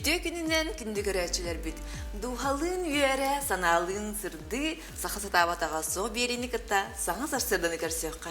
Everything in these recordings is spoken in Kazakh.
Үтө күнүнен күндүгөрөчүлөр бүт. Духалын үйәрә, саналын сырды, сахасатабатаға соқ берені кытта, саңа сарсырданы көрсөққа.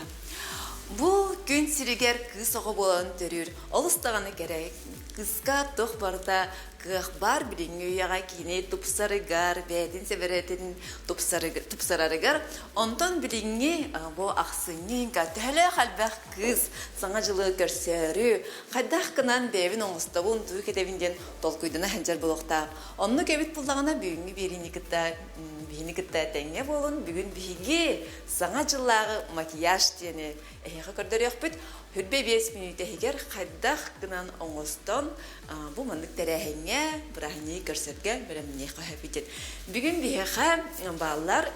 Бұл күн сиригер кыз оғы болан төрір. Олыстағаны керек. Кызға тоқ барда кық бар біліңі үйаға кейіне тұпсарыгар, бәдін сәбіретін тұпсарарыгар. Онтан біліңі бұл ақсының кәтәлі қалбақ кыз саңа жылы көрсөрі. Қайдақ кынан бәвін оңыстауын тұй кетевінден толкүйдіна хәнжар болуқта. Онны кәбіт бұлдағына бүйіңі беріні кітті тәңе болын бүгін бүйге саңа жыллағы макияж тені әйіға көрдері өкпіт. Хүрбе 5 минут егер қайдақ кынан оңыстан бұл маңдық тәрәхіңе бірағыне көрсетке біріміне қойып етеді. Бүгін бейіға балалар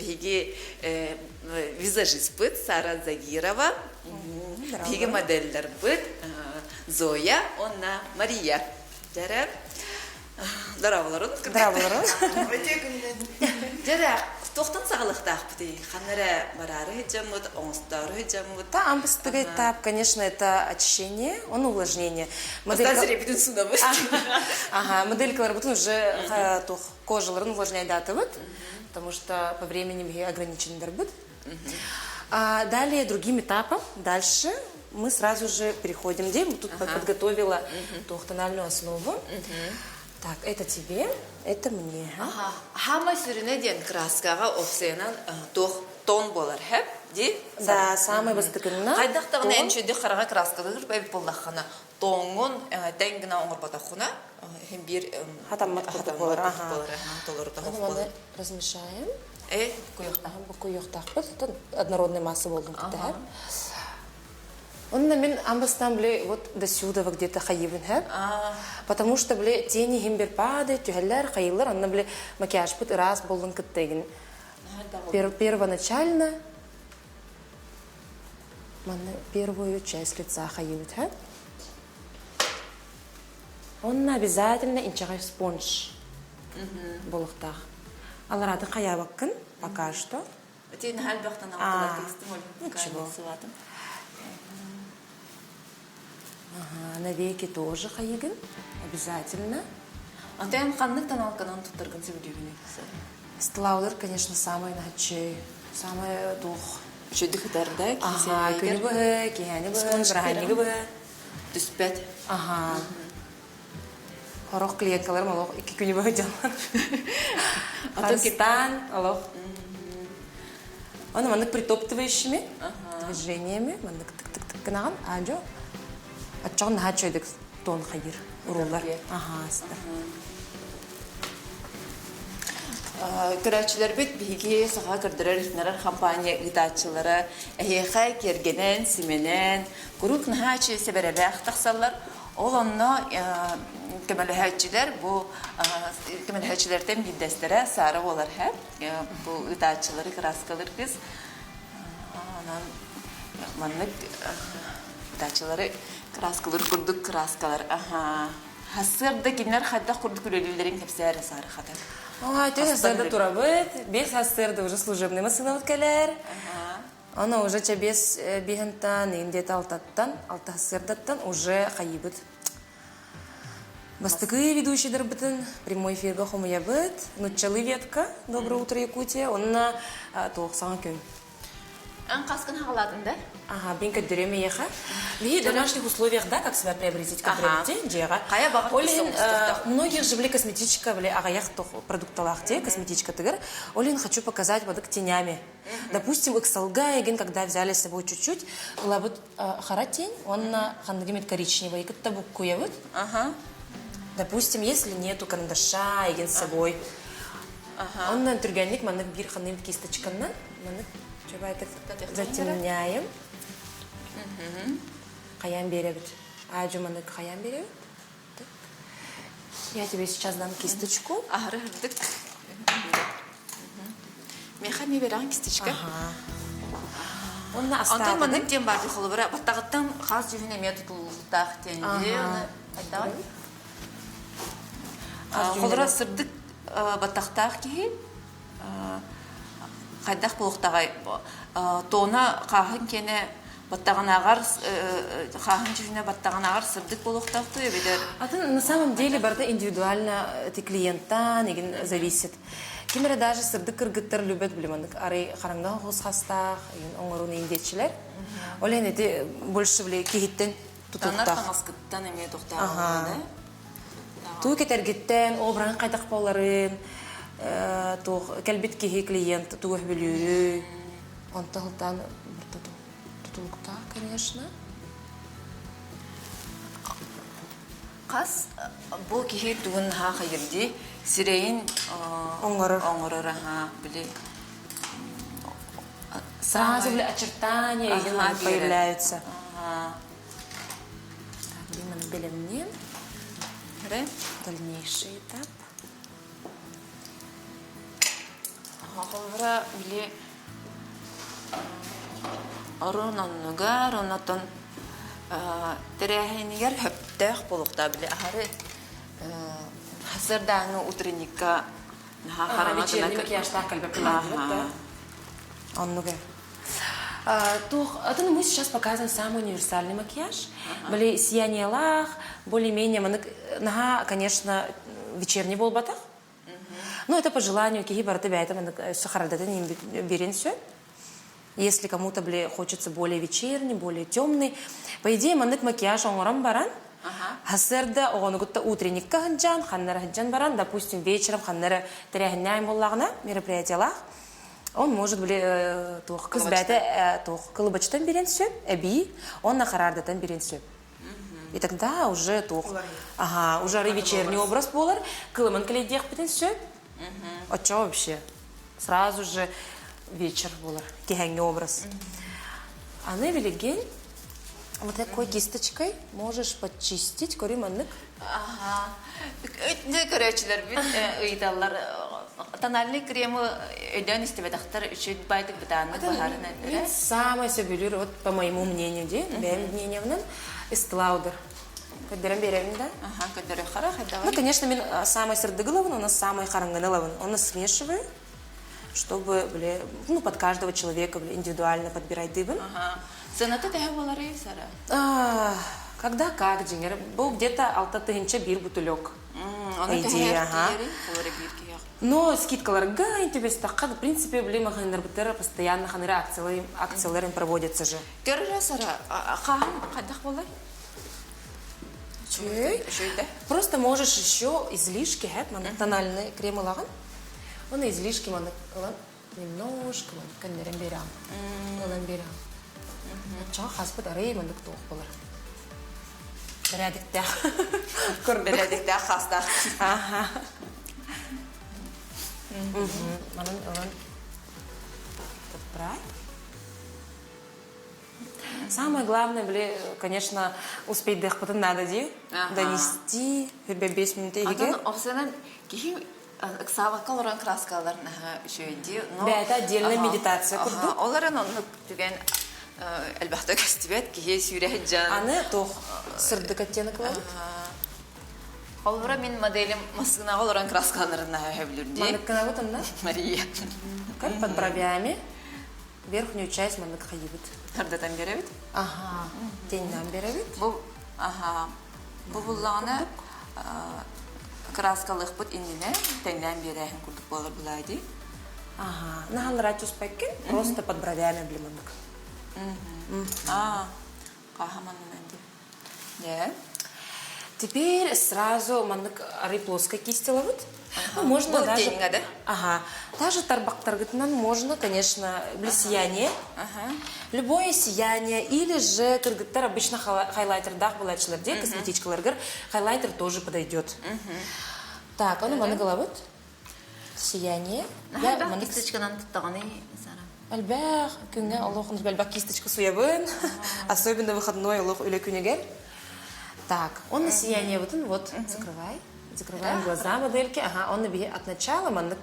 бейге визажист бұд Сара Загирова, бейге модельдер бұд Зоя, онна Мария. Дәрі, дарабыларын. Дәрі, тоқтан сағылықтақ бұды. Қаныры барары жамыд, оңыстары жамыд. Да, амбыстығы этап, конечно, это очищение, он увлажнение. Остазире бүтін суна бұд. Ага, моделькалар бұтын уже кожаларын увлажняет даты, потому что по времени ограниченный бұд. Далее, другим этапом, дальше мы сразу же переходим, где мы тут подготовила тональную основу. Так, это тебе, это мне. Хама сүріне ден краскаға опсайынан тон болар, хэп? Да, самый бастықынна. Қайдақтағына әншөйді қараға краскалығыр бәйбі болдаққана. Тоңын тәңгіна оңыр батақына. Бір хатамат болар. Оны размешаем. Құйықтақ. Құйықтақ біз. Это однородная масса болдың кітті. Он на мен амбастан, вот до сюда где-то хаивен, потому что, тени гимбер падает, тюгеллер, хаилер, он, макияж пut раз болдың кіттеген. Первоначально, первую часть лица хаивет, он обязательно инчагай спонж болықтақ. Аларады хаяваккын, пока что. Ничего. На веки тоже хаиган, обязательно. А ты амханных тоналканан туттарган сөйлеуіне? Стылаулар, конечно, самый начей, самый дух. Шөйді қытарда, Ага, күні бұғы, кейәні бұғы, бірағанығы бұғы. Түспәт. Ага. Хорақ клиенткаларым олық, екі күні бұғы жалар. Харстан, олық. Оны мандық притоптывающими движениями, мандық тік-тік-тік кінаған, аджо. Отчон нахачойдык тон хайыр, урулар. Ага, сыдыр. Көрәтшілер бет бейге саға көрдірер үтінерер компания ұйтатшылары әйеға кергенен, сіменен, күрік нахачы себереләқ тақсалар. Ол онына көмәліхәтшілер, бұл көмәліхәтшілерден биддәстері сары олар әп. Бұл ұйтатшылары краскалар кіз. Маннық ұйтатшылары краскалар, күрдік краскалар. Хасырды кенер қайда күрдік үлелілерін кепсәрі сары қадар. Тек хасырды тура бұд. Бес хасырды уже служебный масына өткелер. Оны уже чабес бігінтан, еңдет алтаттан, алты хасырдаттан уже қайы бұд. Бастықы ведущийдер бұтын, прямой эфирға хомыя бұд. Нутчалы ветка, доброе утро, Якутия. Онына тоқ саңа көн. Ан қасқын хағаладың да? Ага, бен көддіреме еға. В домашних условиях, да, как себя приобретить, как приобретить, джега. Қая бағыт Многих же, косметичка, агаяқ продукталах, косметичка тыгыр. Олин, хочу показать вот тенями. Допустим, эксалга, когда взяли с собой чуть-чуть, была вот хара тень, он на хандагимит коричневый, и как-то букуя. Допустим, если нету карандаша, с собой, он на турганик, манак бир ханым кисточканна, манак затемняем. Хаян берет. Аджуманок хаян берет. Я тебе сейчас дам кисточку. Мехами беран кисточка. Он на остаток. Антон манак тем барды холовара. Баттағыттан қаз жүхіне метуду тақтенде. Айтауай. Холора сырдық баттақтақ кейін. Қайдақ болуқтағай. Тона қағын кені баттағанағар хаһын жүзіне баттағанағар сырдык болуқтақты өбедер. На самом деле барда индивидуально ты клиенттан еген зависит. Кимере даже сырдык кыргыттар любят билемандык. Ары хараңга хос хастах, оңорун индетчилер. Олен эти больше биле кихиттен Танар тутуктах. таңаскыттан эме тоқтағаны. Туу кетергиттен обран кайдак боларын, тох келбит кихи клиент тух билүрү. Онталтан тутулукта, конечно. Қас бұл кихи туын ха хайырди сирейін оңорор ха біле. Сразу бля очертания появляются. Лимон белемнен. Дальнейший этап. Хавра биле орононнуга ронотон терехинигер хөптэх болукта биле ахары хасырданы утренникка Вечерний макияж так как бы да? Он ну-ка. Мы сейчас показываем самый универсальный макияж. Были сияние лах, более-менее, конечно, вечерний был батах. Но это по желанию, если кому-то хочется более вечерний, более темный. По идее, макияж он баран. Хасерда он утренник каханджан, ханнера хаджан баран, допустим, вечером ханнера теряхняем боллагна, мероприятие лах. Он может кылыбачтан берен сөп, әби, он на харардатан берен сөп. И тогда уже уже вечерний образ болар, кылымын кіледех бітен сөп. От что вообще? Сразу же вечер болар, кихенный образ. А на велиген вот такой кисточкой можешь почистить кориманнык. Ага. Ne görüyorlar bir uydalar тональный крем öden istebedaktar üçü baydık bir tane baharın Мен самая себе вот по моему мнению, моим мнением, Estee Lauder. Кадерем берем, да? Ага, кадерем харах, Ну, конечно, мен самый сердыглован, у нас самый харанганылован. Он нас смешивает, чтобы, под каждого человека, индивидуально подбирать дыбын. Ага. Сенаты тегевалары, Сара? Когда как, Джингер? Был где-то алтатыгинча бир бутылек. По идее, Но скидкалар гайн тебе стакат, в принципе, маханер бутера постоянно ханера акцияларын проводятся же. Görür Сара, хахан кадах болар? Просто можешь еще излишки, тональный крем лаган. Он излишки немножко, каннерем берам. Ча хаспат арей мандык тух болар. Бередикте хаста. Ага. Самое главное, конечно, успеть дыхать надо, донести, 5 минут и Ксавакаларан краскаларна шөйди. Это отдельная медитация. Оларын оны түген әлбәттә көстебет ки сүйрәһе җан. Аны тох сырдык оттенок var. Олора мин моделем Москвага оларан краскаларына һәблүрди. Маныккана вот она. Мария. Как под бровями верхнюю часть манык хаебит. Тардатан беребит? Ага. Теннән беребит. Бу Бу булланы краскалык бут индине теннән берәһен курдык булар булайды. Ага. Нахалра туспайкен просто под бровями блиманык. Кахаман менди. Теперь сразу маннык ары плоской кисти ловит. Можно даже. Ага. Даже тарбактаргытнан можно, конечно, сияние. Любое сияние или же кыргыттар обычно хайлайтердах булачылар, косметичкаларгар хайлайтер тоже подойдет. Так, оно маны головит. Сияние. Я кисточкадан туттаганы Альбер, күнгә Аллахын бәлбәк кисточка суябын. Особенно выходной Аллах үле күнегер. Так, он на сияние вот закрывай. Закрываем глаза модельки. Ага, он набери от начала маннык.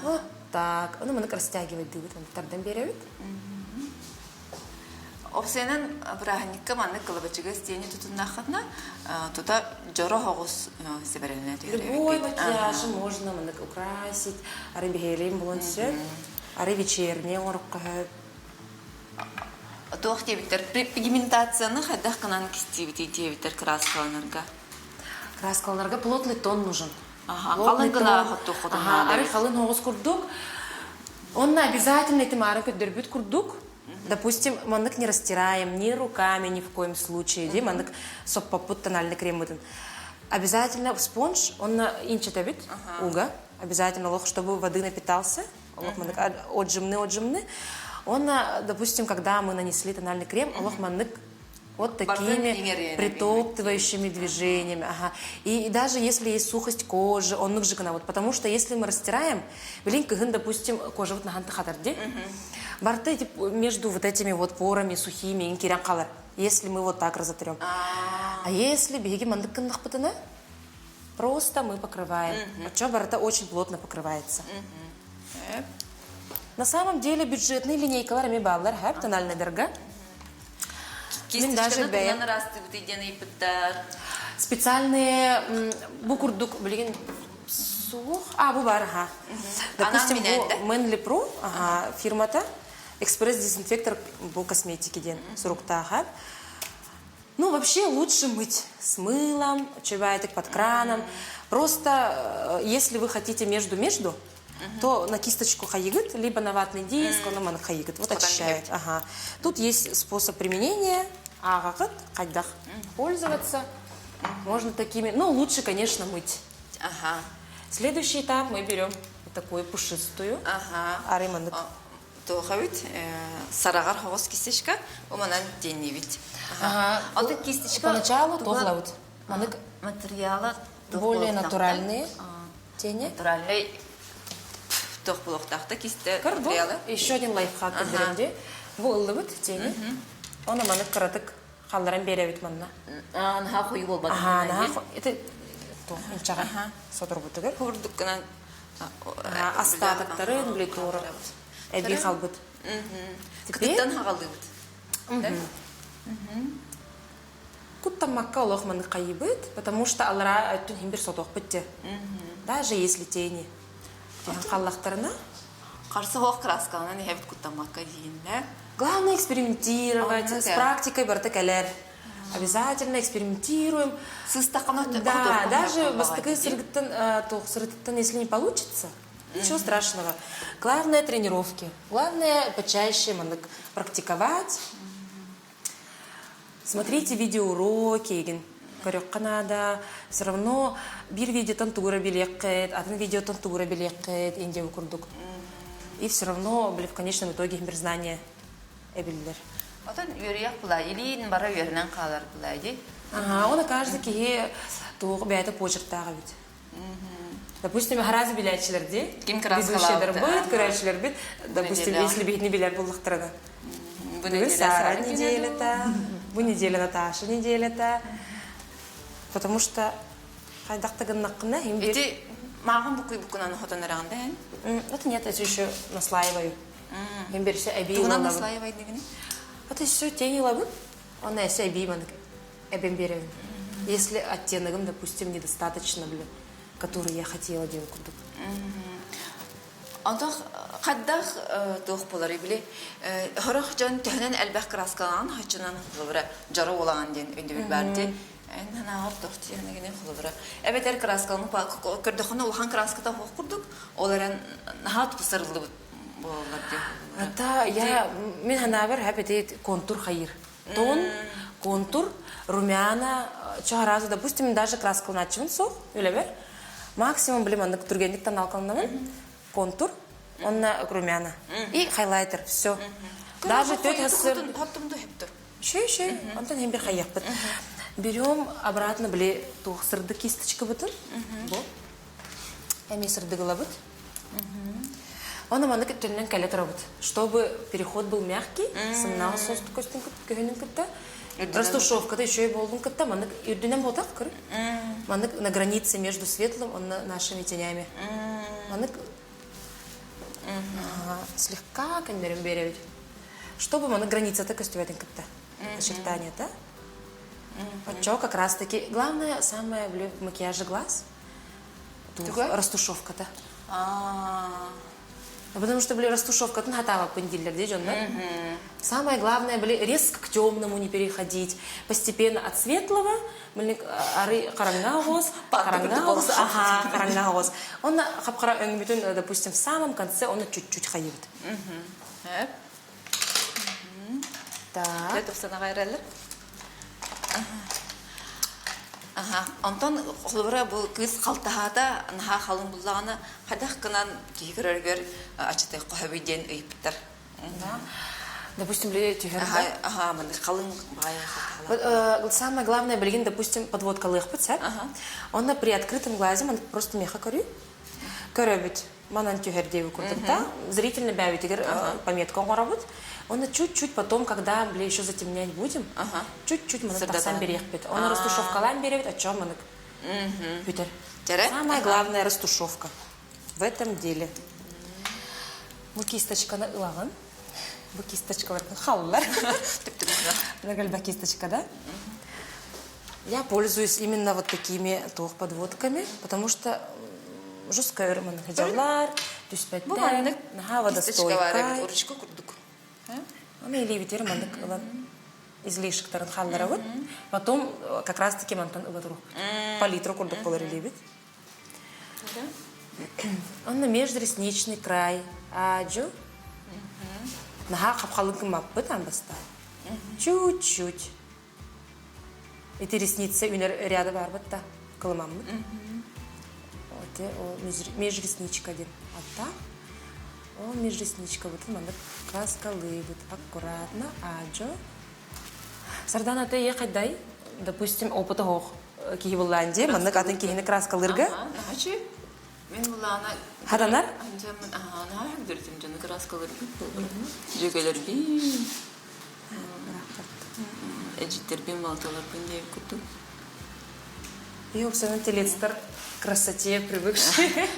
Вот так. Он маннык растягивает дыбыт, он тардан берет. Обсенен брахникка маннык кылыбычыга стени тутуннахатна, тута жоро хогус себерене тегере. Любой макияж можно маннык украсить, ары бегелем булон сөп. Ары вечерний орукка. Туох дебиттер пигментацияны хайдах канан кистибити дебиттер краскаланырга. Краскаларга плотный тон нужен. Ага, Плотный қалын гына тон. хотту ходун Ага, надо. ары халын хоғыз курдук. Он обязательно этим ары көддөрбүт курдук. Допустим, мандык не растираем ни руками, ни в коем случае. Ди мандык соппапут тональный крем бутын. Обязательно спонж, он инчетабит, уга. Обязательно лох, чтобы воды напитался. Лох мандык отжимны. Он, допустим, когда мы нанесли тональный крем, лох мандык вот такими притоптывающими движениями. Ага. И даже если есть сухость кожи, он нужен. Вот, потому что если мы растираем, допустим, кожа вот на хатарде, барты между вот этими вот порами сухими, если мы вот так разотрем. А если беги мандыканных патана, просто мы покрываем. Почему барта очень плотно покрывается. На самом деле бюджетные линейкаларами баллар, хэп, тональная дорога. Кисточканы бәйім. тунан расты бутыден ипыттар. Специальные букурдук, блин, сух, бу бар, ага. Допустим, Мэнли Про, фирмата, экспресс-дезинфектор бу косметики ден, сурукта, ага. Ну, вообще лучше мыть с мылом, чебайтик под краном. Просто, если вы хотите между-между, то на кисточку хаигит, либо на ватный диск, он на хаигит. Вот очищает. Ага. Тут есть способ применения. Кайдах пользоваться. Можно такими. Ну, лучше, конечно, мыть. Ага. Следующий этап мы берем вот такую пушистую. Ага. Аримандык. Тухавит сарагар хогос кисточка, уманан деневит. Ага. А вот кисточка Поначалу тохлаут. Материалы Более натуральные тени. Натуральный тохблоктахта кисте материалы. Еще один лайфхак беремде. Бу ыллыбыт тени. Он аманы каратык халларан беребит манна. Наха хуй болбады. Это инчага сотор бутыгыр. Хурдукканан Остатоктарын блетуры. Эби халбыт. Кытыттан хагалдыбыт. Куттамакка олох маны кайыбыт, потому что алара өттүн химбир сотох битти. Даже если тени. Халлахтарына. Карсы хох краскалынан хебит куттамакка дейін, да? Главное экспериментировать, с практикой бартакалер. Обязательно экспериментируем. Да, даже бастыкы сыргыттан, если не получится, ничего страшного. Главное тренировки. Главное почаще практиковать. Смотрите видеоуроки. Надо все равно бир видеотон тугура билеккет, атын видеотон тугура билеккет, инде укурдук. И все равно, в конечном итоге, бир знания эбиллер. Отон юрияк булай, илин бара юринан калар булай, ди? Он каждый кие туг бәйті почерктағы бит. Допустим, харазы билетчилер, ди? Ким краскалауды? Ведущийлер бит, көрәшілер бит. Допустим, если бит не билет буллықтырады. Бүгін Сара неделята, bu неделя Наташа неделята. Потому что хайдақта гыннаққына им бир... Эти мағын бұқый бұқынан хотанырағында, Это нет, это еще наслаиваю. Им берсе әбей Туғынан лабын. наслаивай дегені? Это все тени лабын. Он әсе әбей әбен берем. Если оттеногом, допустим, недостаточно, который я хотела делать. Антох қаддақ тоқ болар ебіле. Хорық жан төхінен әлбәқ краскалан, хачынан құлыбыра жары олаған ден өнді біл бәрді. Әнін ағып тоқты еңіне құлыбыра. Әбетер краскаланы көрдіқыны олған краската хоқ құрдық, оларан нағат пысырылды болар де. Мен ханабер әбетет контур хайыр. Тон, контур, румяна, чағаразы, допустим, даже краскалын атчымын соқ, өлі бер. Максимум білім андық түргендіктен алқанынан контур, онна румяна. И хайлайтер, все. Даже тетя сыр... Хоттымды хептір. Шей, онтан хембер хайяқ бұд. Берем обратно, сырды кисточка бұтын. Әме сырды ғыла бұд. Он амандық түннен кәлі тұра бұд. Чтобы переход был мягкий, сымнағы состы көстің көхінің күтті. Растушевка-то еще и болдың күтті. Мандық үрдінен болдақ көрі. Мандық на границе между светлым и нашими тенями. Мандық слегка кәндерін беревет. Чтобы мандық граница-то көстіветін күтті. Очертания-то. Вот что как раз таки. Главное, самое в макияже глаз. Растушевка-то. Потому что, растушевка, ты хатава пындиллер, где он, да? Самое главное, резко к темному не переходить. Постепенно от светлого, карангагоз, карангагоз. Он, допустим, в самом конце, он чуть-чуть хаивит. Так. Это все нагайралар. Антон холбара бу кыз калтахада наха халын буллагана хадах кынан кигерергер ачтай кохабиден ыйыптар. Допустим, тюгер. Мына халын бая. Самое главное, допустим, подводка лыхпыт, он при открытом глазе, он просто меха корю. Корёбит, манан тюгер деву куртта, зрительно бявит игр пометку он работает. Он чуть-чуть потом, когда еще затемнять будем, чуть-чуть мы сам берехпит. Он растушевкалан берет, о чем он? Питер. Самое главное растушевка в этом деле. Мы кисточка на лаган, мы кисточка в халлар, на гальба кисточка, да? Я пользуюсь именно вот такими подводками, потому что жесткая рыман хаджарлар, то есть 5 дней, нага водостойкая. Амели ветер мандык излишек таран халларавыт. Потом как раз таки мантан ылатрук. Палитру курдук полары лебит. Он на межресничный край. Аджу. Нага хапхалынкы маппы там баста. Чуть-чуть. Эти ресницы ряда барбатта. Калымаммы. Вот межресничка один. А так. О, межресничка, вот он краска лыбит, аккуратно, аджо. Сардана, ты ехать дай, допустим, опыт ох, киевланде, манна катын киевне краска лырга. Нахачи, мен улана. Хаданар? Нахак дөртим жаны краска лырга. Жөгелер би. Эджитер би малталар бинде куту. И обсана телецтар красоте привыкшие.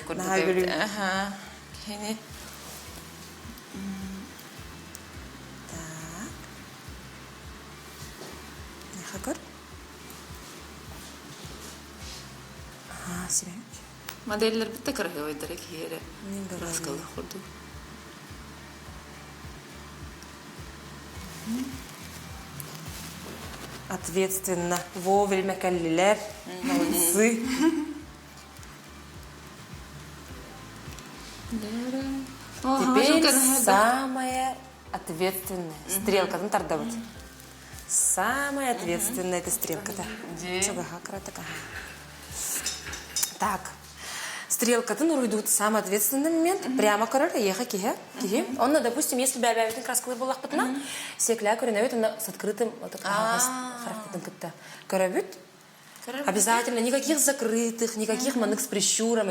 Ага. Хакар. Себе. Модельлер битте карагой дерек хире. Раскалы ходу. Ответственно, вовремя каллилер. Молодцы. Теперь самая ответственная стрелка. Самая ответственная эта стрелка-то. Так. Стрелка, идут самый ответственный момент. Прямо король, ехать киhe. Он, допустим, если бы объявит красковый булах патна, секля коренавит, он с открытым король. Обязательно никаких закрытых, никаких манных с прищуром.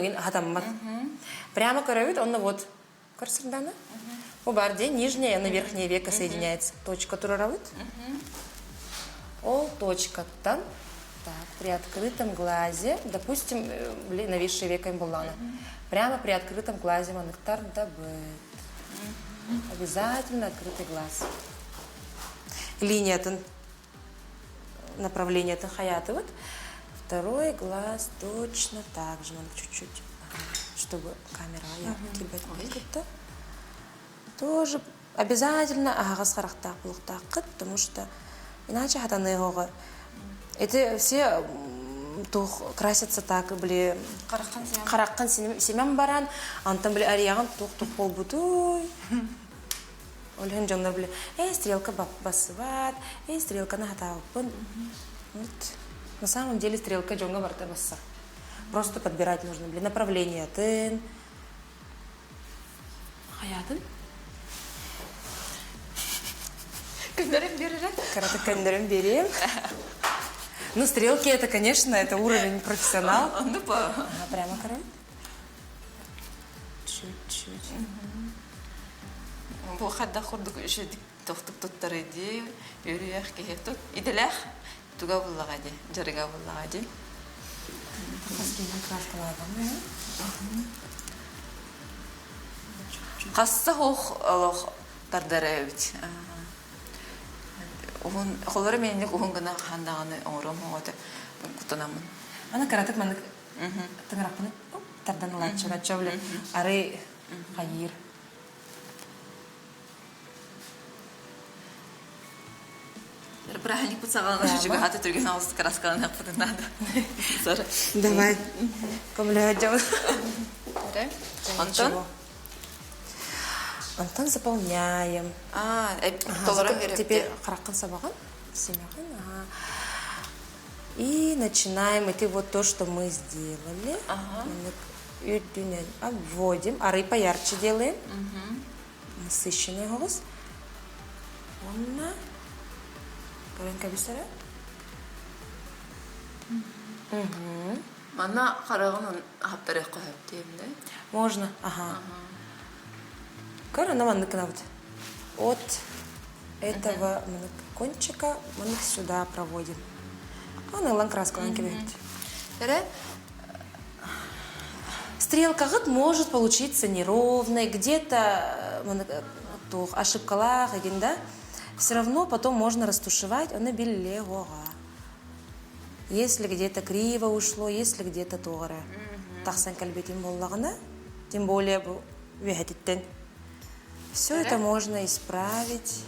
Прямо король, он вот. Корсардана. У барде нижняя на верхнее веко соединяется. Точка тураравит. О, точка там. Так, при открытом глазе, допустим, нависшее веко имбулана. Прямо при открытом глазе манектар дабет. Обязательно открытый глаз. Линия направление хаятывает. Второй глаз точно так же. Надо чуть-чуть, чтобы камера яркий быть. Тоже обязательно агасхарахтак булуктак, потому что иначе хатаны гога. Это все красятся так, бли караккан семян баран, антан бли арияган тух полбутой. Олен жонна бли, стрелка басыват, стрелка нахатавпын. На самом деле стрелка жонга барта басса. Просто подбирать нужно, направление тын. Хаятын. Кандерем берем. Ну, стрелки это, конечно, это уровень профессионал. Прямо король. Чуть-чуть. Bu hadda xurduk işedik toxtup tuttarıdı. Yürüyək kehtot. İdiləx tuğa bullağadı. Jarıga bullağadı. Kaskinin kraskalardan mı? Qassa hox Allah tardarayıbıt. Он холора менник он гына хандаганы ором хода кутанамын. Ана каратык мандык. Тыңрапны тардан лачыга чавле. Ары Хайыр. Правильник пацаны жүжігі хаты түрген ауыз краскаланы апыды надо. Давай. Комлядем. Антон? Антон заполняем. Толырым верепті. Теперь харакан сабаган. Семяхан. И начинаем идти вот то, что мы сделали. Обводим. Ары поярче делаем. Насыщенный голос. Онна. Каренка бисара. Мана қарағын хаптары қойып деймді. Можно. Ага. Кара на маннык вот. От этого кончика мы сюда проводим. Она ланкраска Стрелка может получиться неровной, где-то ошибкалах, да? Все равно потом можно растушевать, он белее. Если где-то криво ушло, если где-то тугара. Тахсан кальбетим боллагана, тем более вехатиттен. Все это можно исправить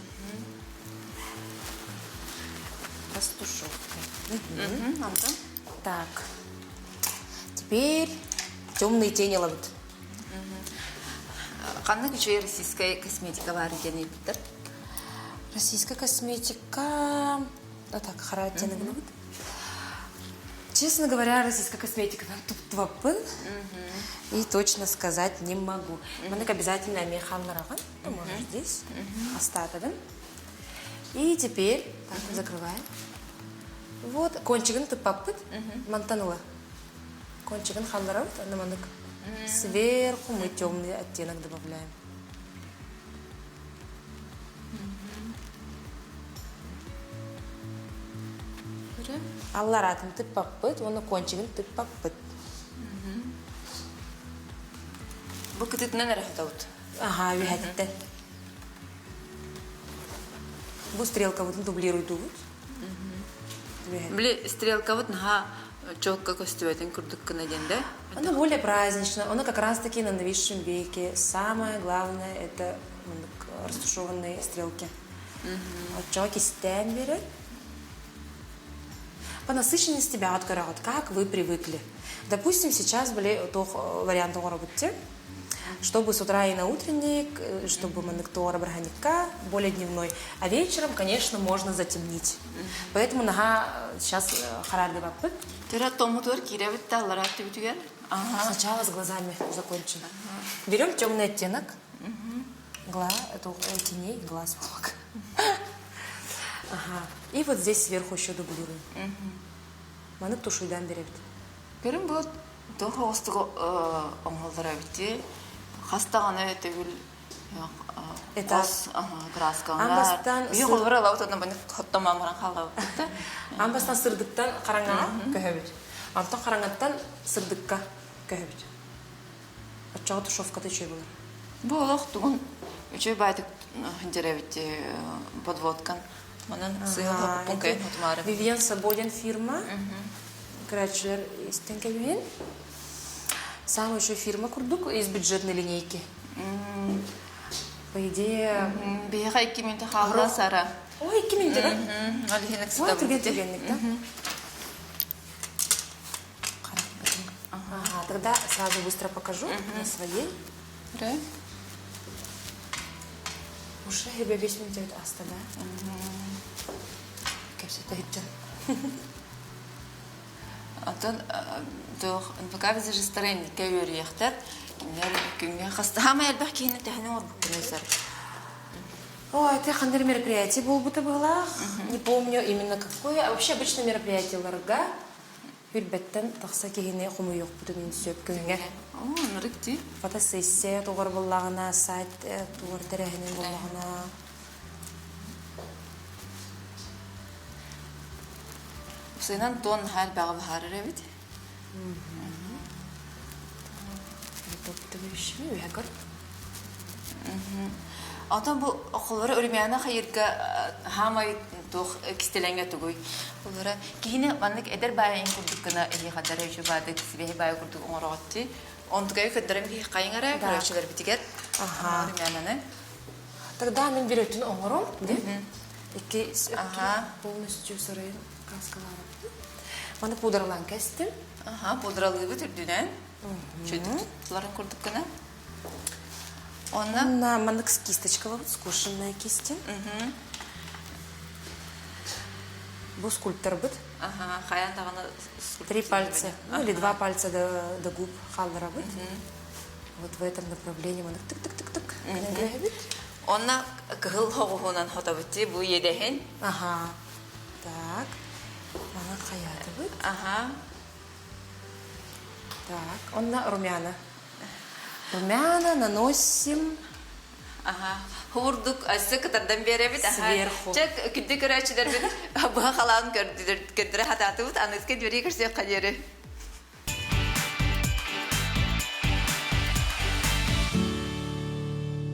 растушевкой. Так. Теперь темные тени ловят. Қанны күші российская косметика бар екен ебіттір? Российская косметика... Да так, характерно говорит. Честно говоря, российская косметика нам тут твапын. И точно сказать не могу. Манек обязательно механ нараган. Ты можешь здесь оставить. И теперь так, закрываем. Вот, кончиган ты папыт, мантанула. Кончиган халларав, на манек. Сверху мы темный оттенок добавляем. Алларатым ты папыт, он кончиган ты папыт. Бұл күтетінен әрәхет ауыт. Ага, вихатте. Бұл стрелка вот дублирует увод. Біле стрелка вот наға чокка костюэтен күрдік кінеденде. Она более праздничная, она как раз таки на новейшем веке. Самое главное это растушеванные стрелки. Вот чоки стемберы. По насыщенности бяткара, вот как вы привыкли. Допустим, сейчас были варианты работы, чтобы с утра и на утренник, чтобы манектора барганика более дневной. А вечером, конечно, можно затемнить. Поэтому нога сейчас харарды бапыт. Сначала с глазами закончим. Берем темный оттенок. Это теней, глаз. Ага. И вот здесь сверху еще дублируем. Манек тушуйдан берет. Көрім бұл тоғы остығы оңғалдыра бітті. Хастағаны өтегіл краскалар. Үйі қолғыры лаутадан бәні құттама мұран қалау бітті. Амбастан сырдықтан қараңаға көйбір. Антон қараңаттан сырдыққа көйбір. Отчаға тушовкаты чөй болар. Бұл олық тұғын үші бәйтік хүндері бітті подводкан. Вивьен Свободен фирма. Крачер из Тенкевин. Самая еще фирма Курдук из бюджетной линейки. По идее... Бейхай кименті қалда сара. Ой, кименті, да? Ой, тюргенник, да? Тогда сразу быстро покажу на своей. Да? Уже тебе весь минут аста, да? Как все это идет? Антон, пока вы же стараетесь кавер ехать, я хастама эльбах кейна тахнор букрезер. Ой, это хандер мероприятие был будто было. Не помню именно какое. А вообще обычное мероприятие ларга. Юрбеттен тахса кейне хуму yok бүтүн сөп көнгө. Нырыкти. Фотосессия тугар буллагына, сайт тугар терехинен буллагына. Сенан тон хал багы харыр бит. Топту бишми уягар. Atan bu okulları ölümeyana hayırga hamay doğ kistelenga tuguy. Okulları kihine banlık eder bayan kurduk kana eli kadar şu badı sibehi bayan kurduk onroğatti. Он такая көндөрөм ки кайыңара көрөчүлөр битигер. Ага. Румянаны. Тогда мен беретін оңырым, де? Екі Ага. полностью сырайын каскаларым. Маны пудралан кәстім. Ага, пудралыгы түрдүнөн. Чөйдүк. Буларын көрдүк кана. Онна На мандык с кисточкова, скушенная кистин. Бұл скульптор быт. ага, хаян таганы 3 пальца, ну или 2 пальца до губ халдара быт. Вот в этом направлении мандык тык-тык-тык-тык. Онна кыгыл хогуунан хотобутти бу едехен. Ага. Так. Мана қаяды быт. Ага. Так. Онна румяна. Румяна наносим. Ага. Хурдук асы кытардан беребит. Сверху. Чек күддү көрөчүлөр бит. Бу халаан көрдүр хататыбыт. Аныска дөри көрсөк кадери.